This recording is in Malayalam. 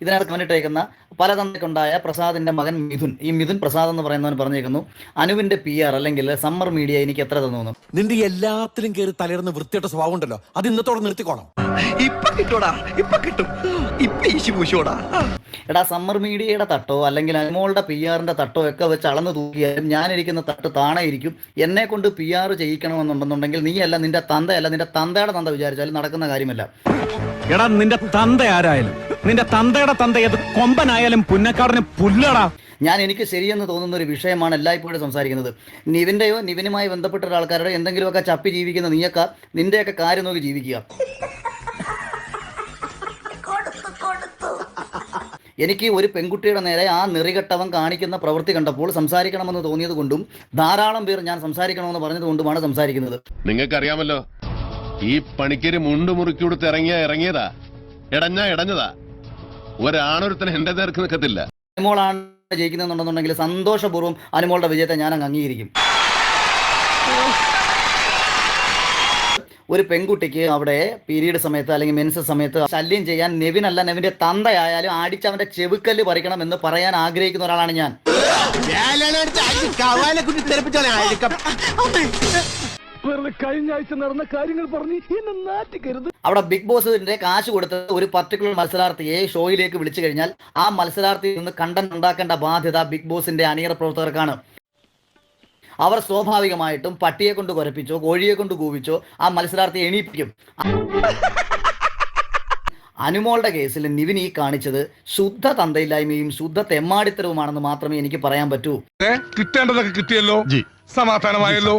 ഇതിനകത്ത് കമന്റിട്ടേക്കുന്ന പല തന്തയ്ക്കുണ്ടായ പ്രസാദിന്റെ മകൻ മിഥുൻ, ഈ മിഥുൻ പ്രസാദ് എന്ന് പറയുന്നവൻ പറഞ്ഞേക്കുന്നു, അനുവിന്റെ PR അല്ലെങ്കിൽ സമ്മർ മീഡിയ എനിക്ക് എത്ര തന്നു. നിന്റെ എല്ലാത്തിലും കയറി തലയിടുന്ന വൃത്തിയുടെ സ്വഭാവം ഉണ്ടല്ലോ, അത് ഇന്നത്തോടെ നിർത്തിക്കോണം. എടാ, സമ്മർ മീഡിയയുടെ തട്ടോ അല്ലെങ്കിൽ അനുമോളുടെ PR-ന്റെ തട്ടോ ഒക്കെ വെച്ച് അളന്ന് തൂക്കിയാലും ഞാനിരിക്കുന്ന തട്ട് താണേയിരിക്കും. എന്നെ കൊണ്ട് PR ചെയ്യിക്കണമെന്നുണ്ടെന്നുണ്ടെങ്കിൽ നീയല്ല, നിന്റെ തന്തയല്ല, നിന്റെ തന്തയുടെ തന്ത വിചാരിച്ചാലും നടക്കുന്ന കാര്യമല്ല. എടാ, നിന്റെ തന്ത ആരായാലും, നിന്റെ തന്തയുടെ തന്ത ഏത് കൊമ്പനായാലും പുന്നക്കാടിന് പുല്ലടാ. ഞാൻ എനിക്ക് ശരിയെന്ന് തോന്നുന്ന ഒരു വിഷയമാണ് എല്ലായ്പ്പോഴും സംസാരിക്കുന്നത്. നിവിൻ്റെയോ നിവിനുമായി ബന്ധപ്പെട്ട ഒരാൾക്കാരുടെ എന്തെങ്കിലുമൊക്കെ ചപ്പി ജീവിക്കുന്ന നീയൊക്കെ നിന്റെയൊക്കെ കാര്യം നോക്കി ജീവിക്കുക. എനിക്ക് ഒരു പെൺകുട്ടിയുടെ നേരെ ആ നെറികെട്ടവൻ കാണിക്കുന്ന പ്രവൃത്തി കണ്ടപ്പോൾ സംസാരിക്കണമെന്ന് തോന്നിയത് കൊണ്ടും ധാരാളം പേർ ഞാൻ സംസാരിക്കണമെന്ന് പറഞ്ഞത് കൊണ്ടുമാണ് സംസാരിക്കുന്നത്. നിങ്ങൾക്കറിയാമല്ലോ, ഈ പണിക്കര് മുണ്ടു മുറുക്കി കൊടുത്ത് ഇറങ്ങിയതാ, ഇടഞ്ഞതാ. ഒരാണൊരുത്തന് എന്റെ നേർക്ക് നിൽക്കത്തില്ല. അനുമോളാണ് ജയിക്കുന്നുണ്ടെന്നുണ്ടെങ്കിൽ സന്തോഷപൂർവ്വം അനുമോളുടെ വിജയത്തെ ഞാൻ അങ്ങ് അംഗീകരിക്കും. ഒരു പെൺകുട്ടിക്ക് അവിടെ പീരീഡ് സമയത്ത് അല്ലെങ്കിൽ മെൻസ് സമയത്ത് ശല്യം ചെയ്യാൻ നെവിനല്ല, നെവിന്റെ തന്തയായാലും അടിച്ചവന്റെ ചെവുക്കല്ല് പറിക്കണം എന്ന് പറയാൻ ആഗ്രഹിക്കുന്ന ഒരാളാണ് ഞാൻ. കഴിഞ്ഞ ആഴ്ച നടന്ന കാര്യങ്ങൾ പറഞ്ഞ് എന്നെ നാറ്റിക്കരുത്. അവിടെ ബിഗ് ബോസിന്റെ കാശ് കൊടുത്ത് ഒരു പർട്ടിക്കുലർ മത്സരാർത്ഥിയെ ഷോയിലേക്ക് വിളിച്ചു കഴിഞ്ഞാൽ ആ മത്സരാർത്ഥിയിൽ നിന്ന് കണ്ടന്റ് ഉണ്ടാക്കേണ്ട ബാധ്യത ബിഗ് ബോസിന്റെ അണിയറ പ്രവർത്തകർക്കാണ്. അവർ സ്വാഭാവികമായിട്ടും പട്ടിയെ കൊണ്ട് കുരപ്പിച്ചോ കോഴിയെ കൊണ്ട് കൂവിച്ചോ ആ മത്സരാർത്ഥിയെ എണീപ്പിക്കും. അനുമോളുടെ കേസിൽ നിവിൻ ഈ കാണിച്ചത് ശുദ്ധ തന്തയില്ലായ്മയും ശുദ്ധ തെമ്മാടിത്തരവുമാണെന്ന് മാത്രമേ എനിക്ക് പറയാൻ പറ്റൂ. കിട്ടേണ്ടതൊക്കെ കിട്ടിയല്ലോ, സമാധാനമായല്ലോ.